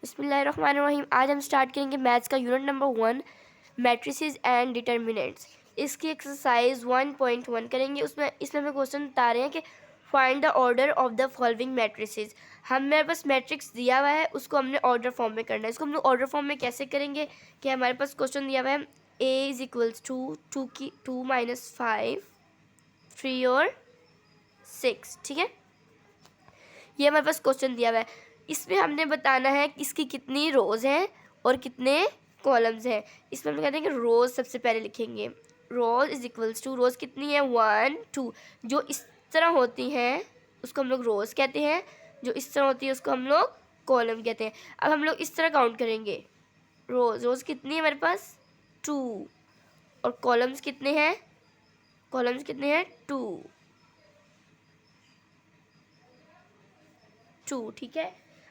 बिस्मिल्लाहिर्रहमानिर्रहीम। आज हम स्टार्ट करेंगे मैथ्स का unit number 1 matrices and determinants. इसकी एक्सरसाइज 1.1 करेंगे। इसमें हमें क्वेश्चन बता रहे हैं कि find the order of the following matrices. हमें बस मैट्रिक्स दिया हुआ है, उसको हमने ऑर्डर फॉर्म में करना है। इसको हम लोग ऑर्डर फॉर्म में कैसे करेंगे कि हमारे पास क्वेश्चन दिया हुआ है A is equals to 2 minus 5 3 और 6। ठीक है, ये हमारे पास क्वेश्चन दिया हुआ है। इसमें हमने बताना है कि इसकी कितनी रोज़ हैं और कितने कॉलम्स हैं। इसमें हम कहते हैं कि रोज़ सबसे पहले लिखेंगे। रोज़ इज इक्वल्स टू, रोज़ कितनी है 1 2। जो इस तरह होती हैं उसको हम लोग रोज़ कहते हैं, जो इस तरह होती है उसको हम लोग कॉलम कहते हैं। अब हम लोग इस तरह काउंट करेंगे। रोज़ कितनी है हमारे पास 2, और कॉलम्स कितने हैं 2। ठीक है,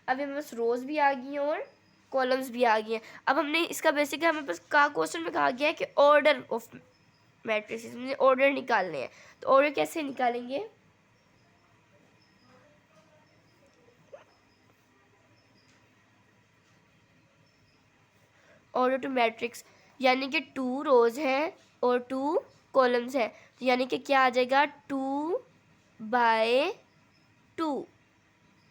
अब हमारे पास रोज़ भी आ गई हैं और कॉलम्स भी आ गई हैं। अब हमने इसका बेसिक हमारे पास क्वेश्चन में कहा गया है कि ऑर्डर ऑफ मैट्रिसेस, मुझे ऑर्डर निकालने हैं। तो ऑर्डर कैसे निकालेंगे? ऑर्डर टू मैट्रिक्स, यानी कि 2 रोज़ हैं और 2 कॉलम्स हैं, तो यानी कि क्या आ जाएगा 2/2।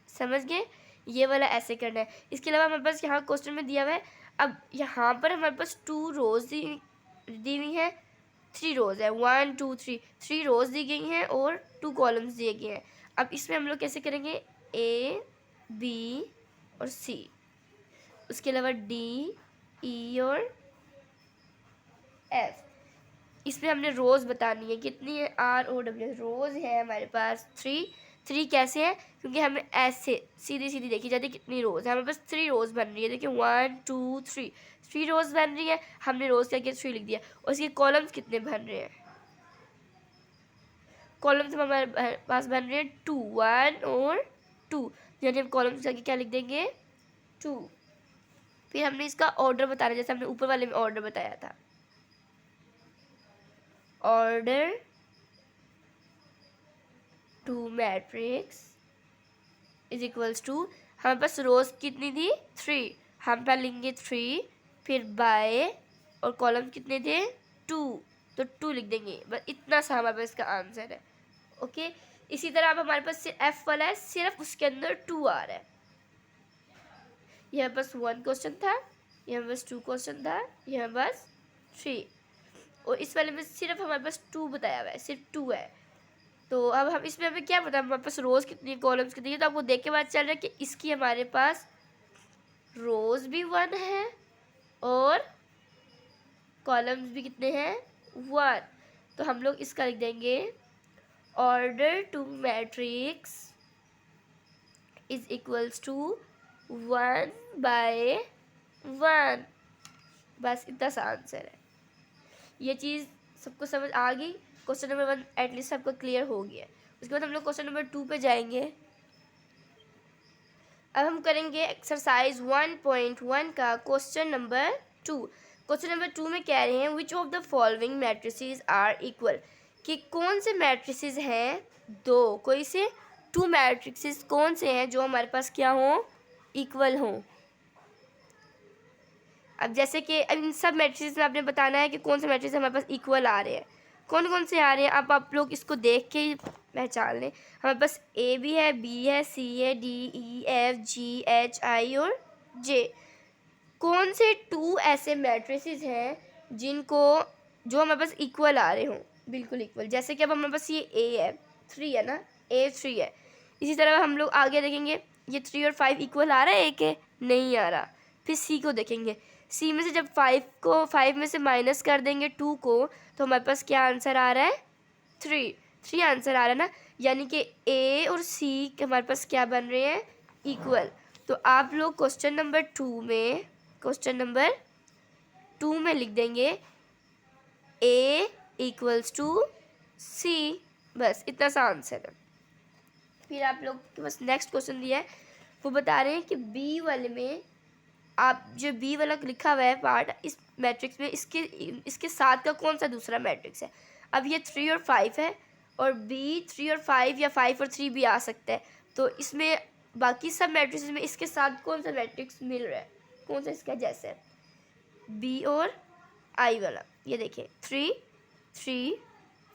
समझ गए? ये वाला ऐसे करना है। इसके अलावा हमारे पास यहाँ क्वेश्चन में दिया हुआ है, अब यहाँ पर हमारे पास 2 रोज़ दी हुई हैं, 3 रोज़ है 1 2 3 रोज़ दी गई हैं और 2 कॉलम्स दिए गए हैं। अब इसमें हम लोग कैसे करेंगे? A B और C, उसके अलावा D E और F। इसमें हमने रोज़ बतानी है कितनी है, ROW रोज़ है हमारे पास 3 कैसे है? क्योंकि हमें ऐसे सीधी देखी जाती है कितनी रोज़ है। हमारे पास 3 रोज़ बन रही है। देखिए 1 2 3 रोज़ बन रही है, हमने रोज़ करके 3 लिख दिया। और इसके कॉलम्स कितने बन रहे हैं? कॉलम्स हमारे पास बन रहे हैं 2 1 और 2, यानी हम कॉलम्स करके क्या लिख देंगे 2। फिर हमने इसका ऑर्डर बताना, जैसे हमने ऊपर वाले में ऑर्डर बताया था। Order to matrix is equals to, हमारे पास रोज कितनी थी 3, हम पहले लेंगे 3, फिर बाय और कॉलम कितने थे 2, तो 2 लिख देंगे। बस इतना सा हमारे पास इसका आंसर है। ओके, इसी तरह अब हमारे पास F वाला है, सिर्फ उसके अंदर 2 आ रहा है। यह बस 1 क्वेश्चन था, यह बस 2 क्वेश्चन था, यह बस 3, और इस वाले में सिर्फ हमारे पास 2 बताया हुआ है, सिर्फ 2 है। तो अब हम इसमें हमें क्या पता हमारे पास रोज़ कितनी कॉलम्स कितनी है, तो आपको देख के बाद चल रहा है कि इसकी हमारे पास रोज़ भी 1 है और कॉलम्स भी कितने हैं 1। तो हम लोग इसका लिख देंगे order to matrix is equals to 1/1। बस इतना सा आंसर है। ये चीज़ सबको समझ आ गई? क्वेश्चन नंबर 1 एटलीस्ट सबको क्लियर हो गया। उसके बाद हम लोग क्वेश्चन नंबर 2 पे जाएंगे। अब हम करेंगे एक्सरसाइज 1.1 का क्वेश्चन नंबर 2। क्वेश्चन नंबर 2 में कह रहे हैं which of the following matrices are equal, कि कौन से मैट्रिसेस हैं दो, कोई से 2 मैट्रिसेस कौन से हैं जो हमारे पास क्या हो इक्वल हों। अब जैसे कि इन सब मैट्रिसेस में आपने बताना है कि कौन से मैट्रिसेस हमारे पास इक्वल आ रहे हैं, कौन कौन से आ रहे हैं। अब आप लोग इसको देख के ही पहचान लें। हमारे पास A भी है, B है, C है, D E F G H I और J। कौन से 2 ऐसे मैट्रिसेस हैं जो हमारे पास इक्वल आ रहे हों, बिल्कुल इक्वल। जैसे कि अब हमारे पास ये A है, 3 है ना, A 3 है। इसी तरह हम लोग आगे देखेंगे, ये 3 और 5 इक्वल आ रहा है, A के नहीं आ रहा। फिर C को देखेंगे, C में से जब 5 में से माइनस कर देंगे 2 को, तो हमारे पास क्या आंसर आ रहा है 3 आंसर आ रहा है ना, यानी कि A और C हमारे पास क्या बन रहे हैं इक्वल। तो आप लोग क्वेश्चन नंबर 2 में लिख देंगे A इक्वल्स टू C, बस इतना सा आंसर है। फिर आप लोग के पास नेक्स्ट क्वेश्चन दिया है, वो बता रहे हैं कि B वाले में आप जो B वाला लिखा हुआ है पार्ट इस मैट्रिक्स में, इसके साथ का कौन सा दूसरा मैट्रिक्स है। अब ये 3 और 5 है, और B 3 और 5 या 5 और 3 भी आ सकता है। तो इसमें बाकी सब मैट्रिसेस में इसके साथ कौन सा मैट्रिक्स मिल रहा है, कौन सा इसका जैसा है, बी और आई वाला। ये देखिए 3 3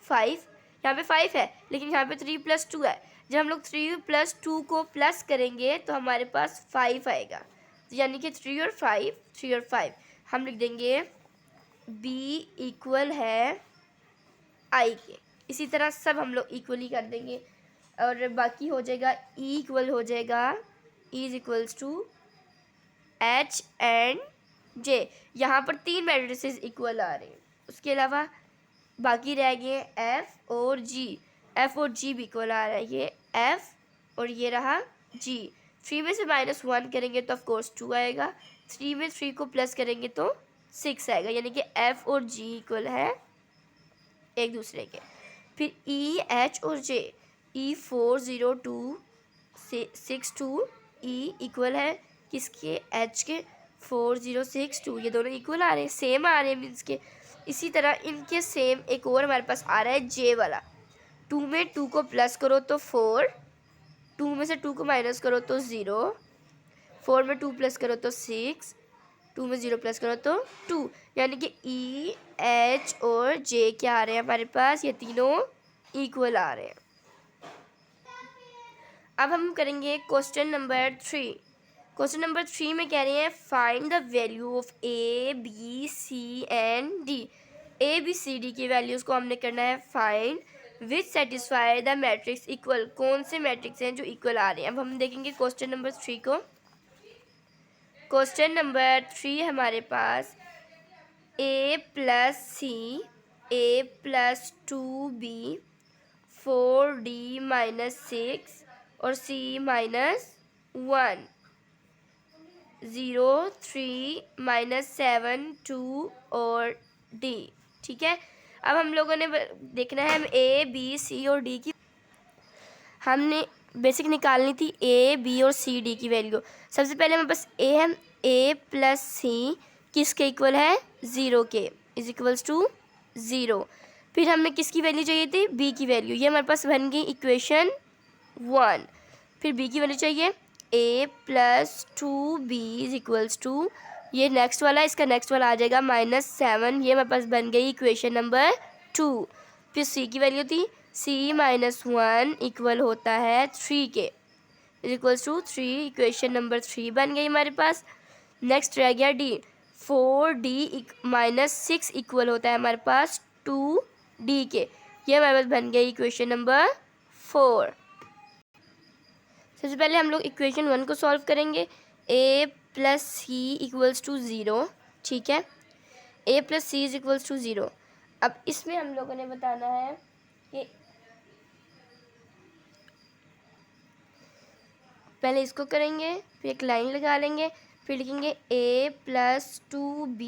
5, यहाँ पे 5 है लेकिन यहाँ पे 3 + 2 है। जब हम लोग 3 + 2 को प्लस करेंगे तो हमारे पास 5 आएगा, यानी कि 3 और 5 हम लिख देंगे बी इक्वल है आई के। इसी तरह सब हम लोग इक्वली कर देंगे और बाकी हो जाएगा ई इक्वल हो जाएगा E is equals to H and J. यहाँ पर 3 मैट्रिसेस इक्वल आ रहे हैं, उसके अलावा बाकी रह गए एफ और जी। एफ और जी भी इक्वल आ रहा है, ये एफ और ये रहा जी। 3 में से -1 करेंगे तो ऑफकोर्स 2 आएगा, 3 में 3 को प्लस करेंगे तो 6 आएगा, यानी कि एफ और जी इक्वल है एक दूसरे के। फिर ई एच और जे, ई 402 से 62 ई इक्वल है किसके, एच के 4062। ये दोनों इक्वल आ रहे हैं, सेम आ रहे हैं मीन्स के। इसी तरह इनके सेम एक और हमारे पास आ रहा है जे वाला। 2 में 2 को प्लस करो तो 4, 2 में से 2 को माइनस करो तो 0, 4 में 2 प्लस करो तो 6, 2 में 0 प्लस करो तो 2, यानी कि ई एच और जे क्या आ रहे हैं हमारे पास, ये तीनों इक्वल आ रहे हैं। अब हम करेंगे क्वेश्चन नंबर 3। क्वेश्चन नंबर 3 में कह रहे हैं find the value of A B C and D. A B C D की वैल्यूज़ को हमने करना है find which satisfy the matrix equal. कौन से मैट्रिक्स हैं जो इक्वल आ रहे हैं। अब हम देखेंगे क्वेश्चन नंबर 3 को। क्वेश्चन नंबर 3 हमारे पास a + c, a + 2b, 4d - 6 और c - 1, 0 3 - 7 2 और d। ठीक है, अब हम लोगों ने देखना है हम a b c और d की हमने बेसिक निकालनी थी, a b और c d की वैल्यू। सबसे पहले हमारे पास a है, a + c किसके इक्वल है, 0 के, इज इक्वल्स टू 0। फिर हमें किसकी वैल्यू चाहिए थी, b की वैल्यू। ये हमारे पास बन गई इक्वेशन 1। फिर b की वैल्यू चाहिए a + 2b is equals to, ये नेक्स्ट वाला, इसका नेक्स्ट वाला आ जाएगा -7, ये हमारे पास बन गई इक्वेशन नंबर 2। फिर c की वैल्यू थी c - 1 इक्वल होता है 3 के, is equals to 3, equation number 3 बन गई हमारे पास। नेक्स्ट रह गया d, 4d - 6 इक्वल होता है हमारे पास 2d के, ये हमारे पास बन गई इक्वेशन नंबर 4। सबसे पहले हम लोग इक्वेशन 1 को सॉल्व करेंगे। a + c इक्वल्स टू 0, ठीक है, a + c is equals to 0। अब इसमें हम लोगों ने बताना है कि पहले इसको करेंगे, फिर एक लाइन लगा लेंगे, फिर लिखेंगे a + 2b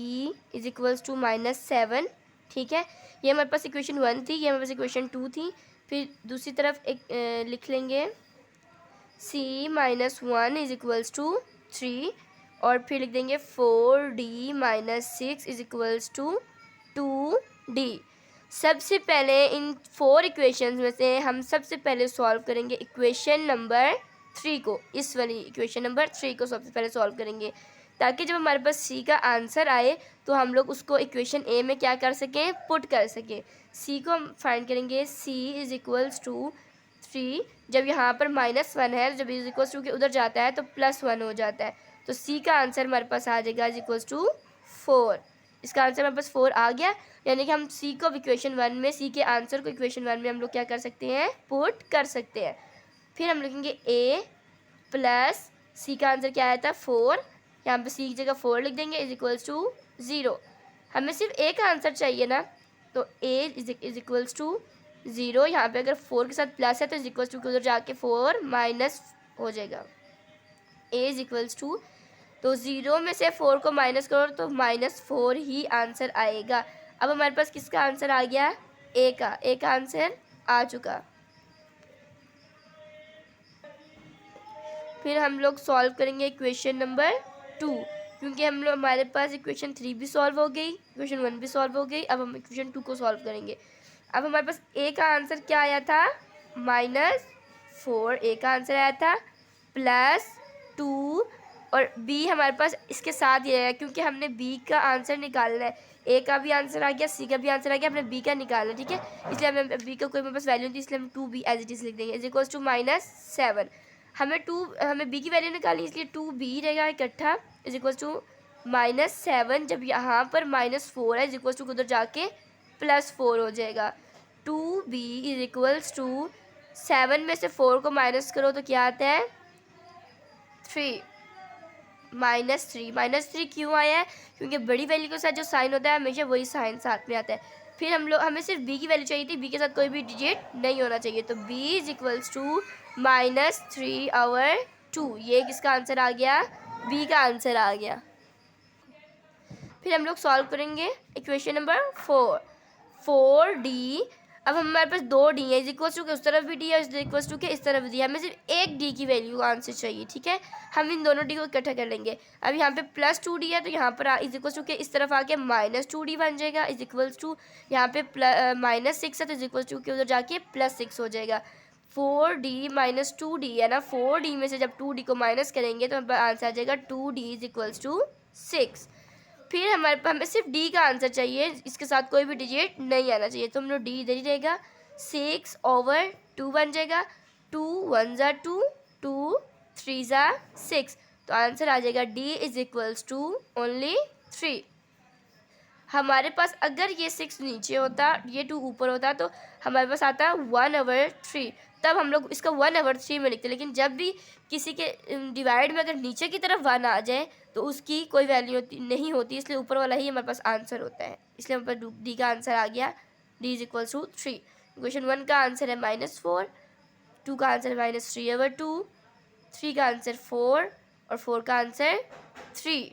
is equals to -7, ठीक है। ये हमारे पास इक्वेशन 1 थी, ये हमारे पास इक्वेशन 2 थी। फिर दूसरी तरफ एक लिख लेंगे c - 1 इज इक्वल्स टू 3 और फिर लिख देंगे 4d - 6 is equals to 2d। सबसे पहले इन 4 इक्वेशंस में से हम सबसे पहले सॉल्व करेंगे इक्वेशन नंबर 3 को, इस वाली इक्वेशन नंबर 3 को सबसे पहले सॉल्व करेंगे, ताकि जब हमारे पास c का आंसर आए तो हम लोग उसको इक्वेशन a में क्या कर सकें, पुट कर सकें। c को हम फाइंड करेंगे, c इज इक्वल्स टू 3, जब यहाँ पर -1 है, जब इज इक्वल्स टू के उधर जाता है तो +1 हो जाता है, तो c का आंसर हमारे पास आ जाएगा इज इक्वल्स टू 4। इसका आंसर हमारे पास 4 आ गया, यानी कि हम c को इक्वेशन 1 में, c के आंसर को इक्वेशन 1 में हम लोग क्या कर सकते हैं, पुट कर सकते हैं। फिर हम लिखेंगे a + c का आंसर क्या आया था 4, यहाँ पे c की जगह 4 लिख देंगे इज इक्वल्स टू 0। हमें सिर्फ a का आंसर चाहिए ना, तो a इज इक्वल्स टू 0, यहाँ पे अगर 4 के साथ प्लस है तो इज इक्वल्स टू के उधर जाके 4 माइनस हो जाएगा, a इज इक्वल्स टू, तो 0 में से 4 को माइनस करो तो -4 ही आंसर आएगा। अब हमारे पास किसका आंसर आ गया, a का आंसर आ चुका। फिर हम लोग सॉल्व करेंगे इक्वेशन नंबर 2, क्योंकि हम लोग हमारे पास इक्वेशन 3 भी सॉल्व हो गई, इक्वेशन 1 भी सॉल्व हो गई। अब हम इक्वेशन 2 को सॉल्व करेंगे। अब हमारे पास a का आंसर क्या आया था, -4 a का आंसर आया था। प्लस 2 और b हमारे पास इसके साथ ही रहेगा क्योंकि हमने b का आंसर निकालना है। a का भी आंसर आ गया, c का भी आंसर आ गया, हमने b का निकालना है, ठीक है। इसलिए हमें b का कोई मेरे पास वैल्यू नहीं थी, इसलिए हम 2b एज इट इज़ लिख देंगे, इज इक्वल्स टू -7। हमें b की वैल्यू निकालनी, इसलिए 2b रहेगा इकट्ठा, इज इक्वल्स टू -7। जब यहाँ पर -4 है, इज इक्वल्स टू उधर जाके +4 हो जाएगा। 2b इज इक्वल्स टू 7 में से 4 को माइनस करो तो क्या आता है 3, -3 क्यों आया है? क्योंकि बड़ी वैल्यू के साथ जो साइन होता है हमेशा वही साइन साथ में आता है। फिर हमें सिर्फ b की वैल्यू चाहिए थी, b के साथ कोई भी डिजिट नहीं होना चाहिए, तो b इज इक्वल्स टू -3/2। ये किसका आंसर आ गया? b का आंसर आ गया। फिर हम लोग सॉल्व करेंगे इक्वेशन नंबर 4d। अब हमारे पास 2d है, इज इक्वल्स टू के उस तरफ भी d है, इज इक्वल्स टू के इस तरफ भी d है, हमें सिर्फ एक d की वैल्यू का आंसर चाहिए, ठीक है। हम इन दोनों d को इकट्ठा कर लेंगे। अब यहाँ पे +2d है तो यहाँ पर इज इक्वल्स टू के इस तरफ आके -2d बन जाएगा, इज इक्वल्स टू यहाँ पे -6 है तो इज इक्वल्स टू के उधर जाके +6 हो जाएगा। 4d - 2d है ना, 4d में से जब 2d को माइनस करेंगे तो हमारे आंसर आ जाएगा 2d इज इक्वल्स टू 6। फिर हमें सिर्फ डी का आंसर चाहिए, इसके साथ कोई भी डिजिट नहीं आना चाहिए, तो हम लोग डी इधर ही रहेगा। 6/2 बन जाएगा, 2 1 ज़ा 2, 2 3 ज़ा 6, तो आंसर आ जाएगा D is equals to only 3। हमारे पास अगर ये 6 नीचे होता, ये 2 ऊपर होता, तो हमारे पास आता 1/3, तब हम लोग इसका 1/3 में लिखते। लेकिन जब भी किसी के डिवाइड में अगर नीचे की तरफ 1 आ जाए तो उसकी कोई वैल्यू नहीं होती, इसलिए ऊपर वाला ही हमारे पास आंसर होता है, इसलिए हमारे पास डी का आंसर आ गया, D is equals to 3। Question 1 का आंसर है -4, 2 का आंसर -3/2, 3 का आंसर 4 और 4 का आंसर 3।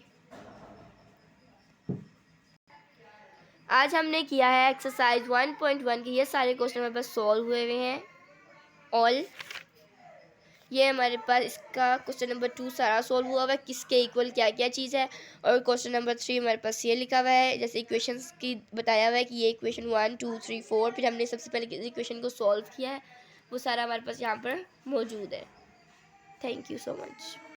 आज हमने किया है एक्सरसाइज 1.1 के ये सारे क्वेश्चन हमारे पास सॉल्व हुए हुए हैं ऑल। ये हमारे पास इसका क्वेश्चन नंबर 2 सारा सॉल्व हुआ हुआ है, किसके इक्वल क्या क्या चीज़ है। और क्वेश्चन नंबर 3 हमारे पास ये लिखा हुआ है, जैसे इक्वेशंस की बताया हुआ है कि ये इक्वेशन 1 2 3 4, फिर हमने सबसे पहले किस इक्वेशन को सॉल्व किया है वो सारा हमारे पास यहाँ पर मौजूद है। Thank you so much.